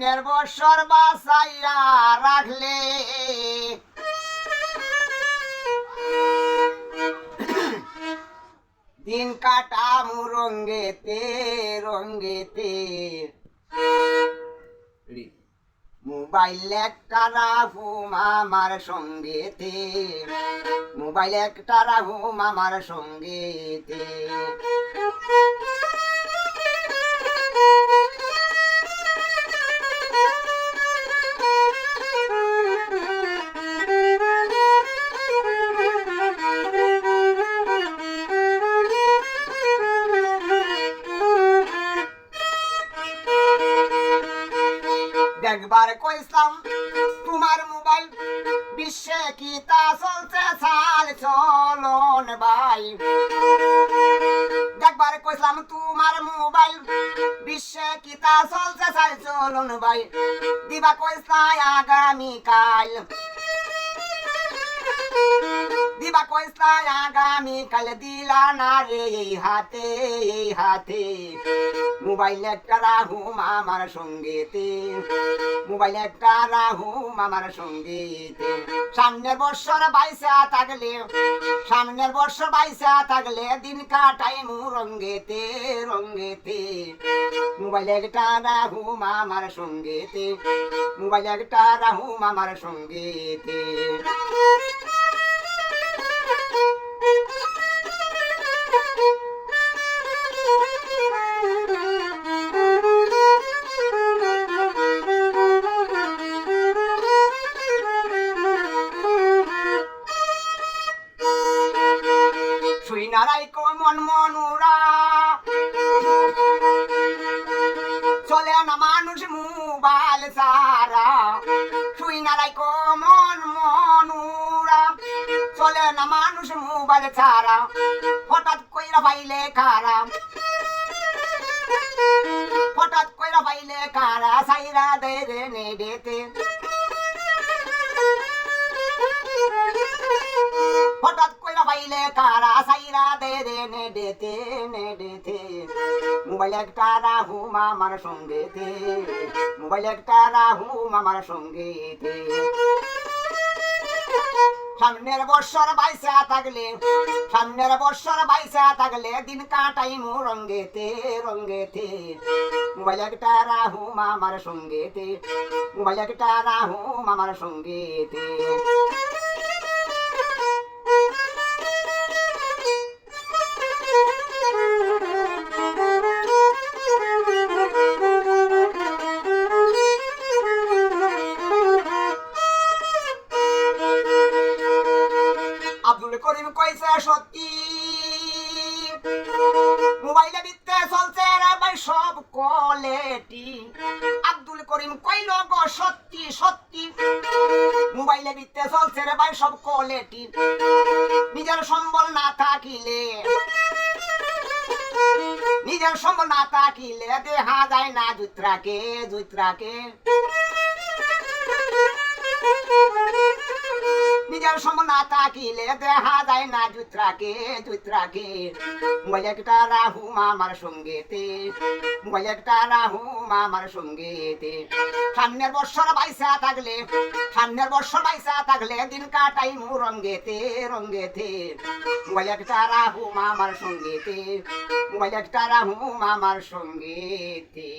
সামনের বছর বাঁচাইয়া রাখলে দিন কাটামু রঙ্গেতে রঙ্গেতে মোবাইল একটা রাখুম আমার সঙ্গেতে মোবাইল একটা রাখুম আমার সঙ্গেতে একবার কইলাম তোমার মোবাইল বিশ্বে কি তা চলছে চাল চলন ভাই একবার কইলাম তোমার মোবাইল বিশ্বে কি তা চলছে চাল চলন ভাই দিবা কইসাই আগামীকাল দিবা কইসাই আগামীকাল দিলা না রে এই হাতে মোবাইল একটা রাহুম আমার সঙ্গেতে মোবাইল একটা রাহুম আমার সঙ্গেতে সামনের বছর বাইসা থাকলে দিন কাটাই মু রঙ্গেতে রঙ্গেতে মোবাইল একটা রাহুম আমার সঙ্গেতে মোবাইল একটা রাহুম আমার সঙ্গেতে নারাই মন মনুরা চলে না মানুষ মোবাইল সারা শুই নারাই মন মনুরা চলে না মানুষ মোবাইল ছাড়া হঠাৎ কইরা পাইলে কারা সাইরা দে রে নেডেতে হঠাৎ কইরা পাইলে কারা সাইরা দে রে নেডেতে মোবাইল একটা রাহুম আমার সঙ্গেতে মোবাইল একটা রাহুম আমার সঙ্গেতে সামনের বছর বাইসা থাকলে দিন কাটাই মু রঙ্গেতে রঙ্গেতে মোবাইল একটা রাহুম আমার সঙ্গেতে মোবাইল একটা রাহুম আমার সঙ্গেতে আব্দুল করিম কইছে সত্যি মোবাইলে বিতে চলছে রে ভাই সব কোয়ালিটি আব্দুল করিম কইল গো সত্যি সত্যি মোবাইলে বিতে চলছে রে ভাই সব কোয়ালিটি নিজের সম্বল না থাকিলে দেখা যায় না জুত্রাকে নিজের সম্বল না থাকিলে দেখা যায় না জুত্রাকে মোবাইল একটা রাহুম আমার সঙ্গেতে মোবাইল একটা রাহুম আমার সঙ্গেতে সামনের বছর বাইসা থাকলে দিন কাটাই মু রঙ্গেতে রঙ্গেতে মোবাইল একটা রাহুম আমার সঙ্গেতে মোবাইল একটা রাহুম আমার সঙ্গেতে